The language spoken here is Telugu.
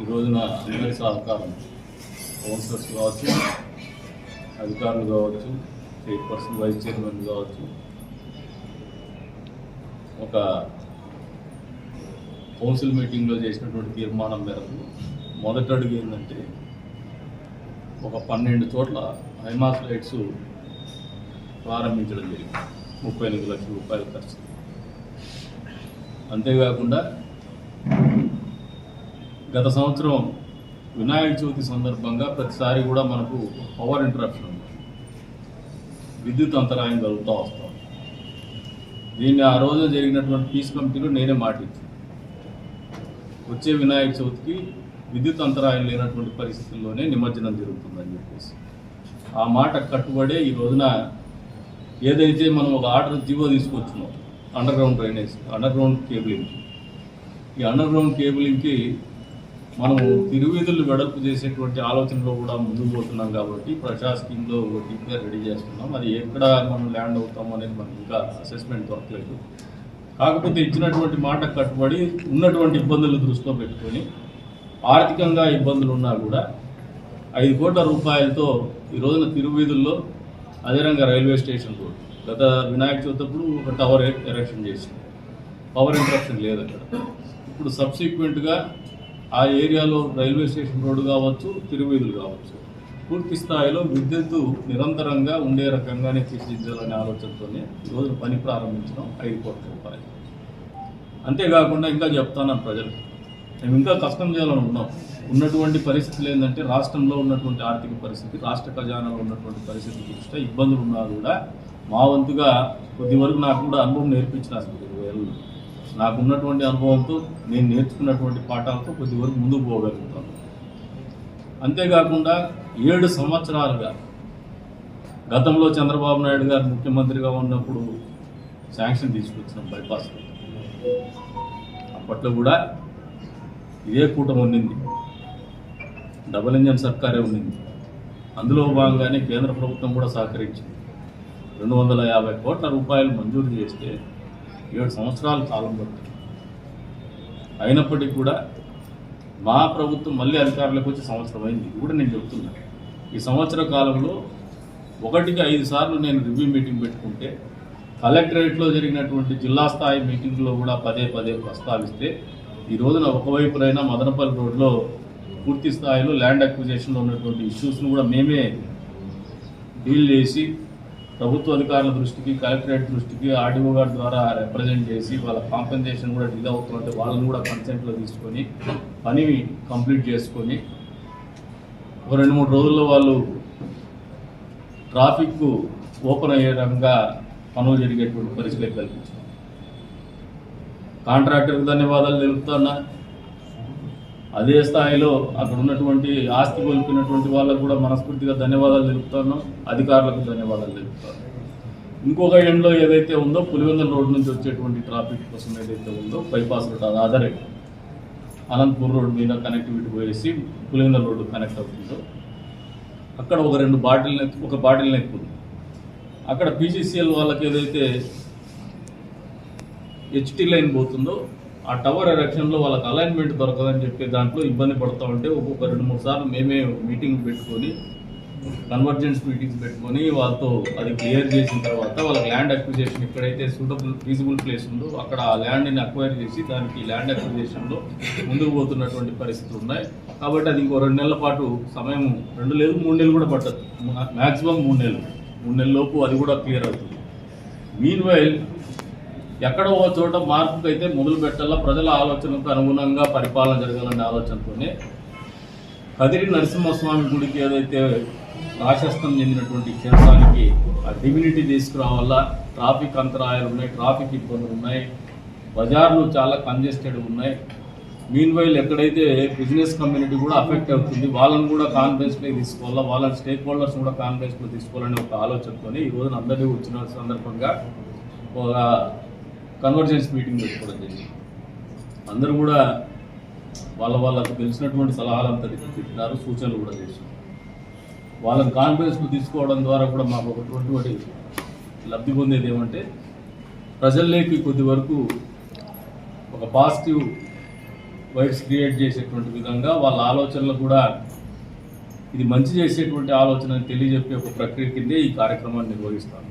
ఈ రోజున అందరి సహకారం కౌన్సిలర్స్ కావచ్చు, అధికారులు కావచ్చు, చైర్పర్సన్ వైస్ చైర్మన్ కావచ్చు, ఒక కౌన్సిల్ మీటింగ్లో చేసినటువంటి తీర్మానం మేరకు మొదటి అడుగు ఏంటంటే ఒక 12 చోట్ల హైమాస్ లైట్స్ ప్రారంభించడం జరిగింది. 38 లక్షల రూపాయల ఖర్చు. అంతేకాకుండా గత సంవత్సరం వినాయక చవితి సందర్భంగా ప్రతిసారి కూడా మనకు పవర్ ఇంటరప్షన్ ఉంది, విద్యుత్ అంతరాయం కలుగుతూ వస్తాం. దీన్ని ఆ రోజు జరిగినటువంటి పీస్ కమిటీలో నేనే మాటిచ్చాను, వచ్చే వినాయక చవితికి విద్యుత్ అంతరాయం లేనటువంటి పరిస్థితుల్లోనే నిమజ్జనం జరుగుతుందని చెప్పేసి ఆ మాట కట్టుబడే ఈ రోజున ఏదైతే మనం ఒక ఆర్డర్ జీవో తీసుకొచ్చినాం underground drainage, underground cabling. ఈ అండర్ గ్రౌండ్ కేబులింగ్కి మనము తిరువీధులు వెడల్పు చేసేటువంటి ఆలోచనలో కూడా ముందుకు పోతున్నాం కాబట్టి ప్రజా స్కీమ్లో డిపిఆర్ రెడీ చేస్తున్నాం. అది ఎక్కడ మనం ల్యాండ్ అవుతాం అనేది మనకి ఇంకా అసెస్మెంట్ దొరకలేదు. కాకపోతే ఇచ్చినటువంటి మాట కట్టుబడి ఉన్నటువంటి ఇబ్బందులు దృష్టిలో పెట్టుకొని ఆర్థికంగా ఇబ్బందులు ఉన్నా కూడా 5 కోట్ల రూపాయలతో ఈ రోజున తిరువీధుల్లో అదేవిధంగా రైల్వే స్టేషన్ రోడ్ గత వినాయక చవితప్పుడు ఒక టవర్ ఎరెక్షన్ చేసింది, పవర్ ఇంటరప్షన్ లేదు అక్కడ. ఇప్పుడు సబ్సిక్వెంట్గా ఆ ఏరియాలో రైల్వే స్టేషన్ రోడ్డు కావచ్చు, తిరువీధులు కావచ్చు, పూర్తి స్థాయిలో విద్యుత్తు నిరంతరంగా ఉండే రకంగానే తీర్చిదిద్దాలనే ఆలోచనతోనే ఈరోజు పని ప్రారంభించడం 5 కోట్ల రూపాయలు. అంతేకాకుండా ఇంకా చెప్తాను ప్రజలకు, మేము ఇంకా కష్టం చేయాలని ఉన్నాం. ఉన్నటువంటి పరిస్థితులు ఏంటంటే రాష్ట్రంలో ఉన్నటువంటి ఆర్థిక పరిస్థితి, రాష్ట్ర ఖజానాలో ఉన్నటువంటి పరిస్థితి దృష్ట్యా ఇబ్బందులు ఉన్నా కూడా మా వంతుగా కొద్ది వరకు నాకు కూడా అనుభవం నేర్పించిన 20 ఏళ్ళు నాకు ఉన్నటువంటి అనుభవంతో నేను నేర్చుకున్నటువంటి పాఠాలతో కొద్ది వరకు ముందుకు పోగలుగుతాను. అంతేకాకుండా 7 సంవత్సరాలుగా గతంలో చంద్రబాబు నాయుడు గారు ముఖ్యమంత్రిగా ఉన్నప్పుడు శాంక్షన్ తీసుకొచ్చినాం బైపాస్. అప్పట్లో కూడా ఇదే కూటమి ఉండింది, డబుల్ ఇంజన్ సర్కారే ఉండింది. అందులో భాగంగానే కేంద్ర ప్రభుత్వం కూడా సహకరించింది. 250 కోట్ల రూపాయలు మంజూరు చేస్తే 7 సంవత్సరాలు కాలం పడుతుంది. అయినప్పటికీ కూడా మా ప్రభుత్వం మళ్ళీ అధికారులకు వచ్చి సంవత్సరం అయింది. ఇది కూడా నేను చెప్తున్నా, ఈ సంవత్సర కాలంలో 1కి 5 సార్లు నేను రివ్యూ మీటింగ్ పెట్టుకుంటే కలెక్టరేట్లో జరిగినటువంటి జిల్లా స్థాయి మీటింగ్లో కూడా పదే ప్రస్తావిస్తే ఈ రోజున ఒకవైపునైనా మదనపల్లి రోడ్లో పూర్తి స్థాయిలో ల్యాండ్ అక్విజిషన్లో ఉన్నటువంటి ఇష్యూస్ను కూడా మేమే డీల్ చేసి ప్రభుత్వ అధికారుల దృష్టికి, కలెక్టరేట్ దృష్టికి ఆర్డీఓ గారి ద్వారా రిప్రజెంట్ చేసి వాళ్ళ కాంపెన్సేషన్ కూడా డిలే అవుతుంటే వాళ్ళని కూడా కన్సెంట్లో తీసుకొని పని కంప్లీట్ చేసుకొని ఒక 2-3 రోజుల్లో వాళ్ళు ట్రాఫిక్ ఓపెన్ అయ్యే రకంగా పనులు జరిగేటువంటి పరిస్థితులు కల్పించారు. కాంట్రాక్టర్కి ధన్యవాదాలు తెలుపుతున్నా, అదే స్థాయిలో అక్కడ ఉన్నటువంటి ఆస్తి కోల్పోయినటువంటి వాళ్ళకు కూడా మనస్ఫూర్తిగా ధన్యవాదాలు తెలుపుతున్నాం, అధికారులకు ధన్యవాదాలు తెలుపుతాను. ఇంకొక ఎండ్లో ఏదైతే ఉందో పులివెందుల రోడ్ నుంచి వచ్చేటువంటి ట్రాఫిక్ కోసం ఏదైతే ఉందో బైపాస్ రోడ్ అది ఆధారే అనంతపూర్ రోడ్ మీద కనెక్టివిటీ పోయేసి పులివెందుల రోడ్డు కనెక్ట్ అవుతుందో అక్కడ ఒక బాటిల్ నెక్ ఉంది. అక్కడ పీసీసీఎల్ వాళ్ళకి ఏదైతే హెచ్టీ లైన్ పోతుందో ఆ టవర్ ఎరెక్షన్లో వాళ్ళకి అలైన్మెంట్ దొరకదని చెప్పి దాంట్లో ఇబ్బంది పడుతూ ఉంటే ఒక్కొక్క 2-3 సార్లు మేమే మీటింగ్ పెట్టుకొని కన్వర్జెన్స్ మీటింగ్స్ పెట్టుకొని వాళ్ళతో అది క్లియర్ చేసిన తర్వాత వాళ్ళకి ల్యాండ్ అక్విజిషన్ ఎక్కడైతే ఫీజిబుల్ ప్లేస్ ఉందో అక్కడ ఆ ల్యాండ్ని అక్వైర్ చేసి దానికి ల్యాండ్ అక్విజిషన్లో ముందుకు పోతున్నటువంటి పరిస్థితులు ఉన్నాయి. కాబట్టి అది ఇంకో 2 నెలల పాటు సమయం, 2 లేదు 3 నెలలు కూడా పట్టదు, మ్యాక్సిమం 3 నెలల లోపు అది కూడా క్లియర్ అవుతుంది. మీన్ వైల్ ఎక్కడో ఒక చోట మార్పుకైతే మొదలు పెట్టాలా, ప్రజల ఆలోచనకు అనుగుణంగా పరిపాలన జరగాలనే ఆలోచనతోనే కదిరి నరసింహస్వామి గుడికి ఏదైతే రాక్షస్థం చెందినటువంటి క్షేత్రానికి ఆ డివినిటీ తీసుకురావాలా. ట్రాఫిక్ అంతరాయాలు ఉన్నాయి, ట్రాఫిక్ ఇబ్బందులు ఉన్నాయి, బజార్లు చాలా కంజెస్టెడ్ ఉన్నాయి. మీన్ వైల్ ఎక్కడైతే బిజినెస్ కమ్యూనిటీ కూడా అఫెక్ట్ అవుతుంది, వాళ్ళని కూడా కాన్ఫరెన్స్లో తీసుకోవాలా, వాళ్ళని స్టేక్ హోల్డర్స్ కూడా కాన్ఫరెన్స్లో తీసుకోవాలనే ఒక ఆలోచనతోనే ఈ రోజున అందరినీ వచ్చిన సందర్భంగా ఒక కన్వర్జెన్స్ మీటింగ్ పెట్టుకోవడం జరిగింది. అందరూ కూడా వాళ్ళకు తెలిసినటువంటి సలహాలంతా చెప్పినారు, సూచనలు కూడా చేశారు. వాళ్ళని కాన్ఫరెన్స్లో తీసుకోవడం ద్వారా కూడా మాకు ఒకటి లబ్ధి పొందేది ఏమంటే ప్రజల్లోకి కొద్ది వరకు ఒక పాజిటివ్ వైబ్స్ క్రియేట్ చేసేటువంటి విధంగా వాళ్ళ ఆలోచనలు కూడా ఇది మంచి చేసేటువంటి ఆలోచన అని తెలియజెప్పే ఒక ప్రక్రియ కిందే ఈ కార్యక్రమాన్ని నిర్వహిస్తాను.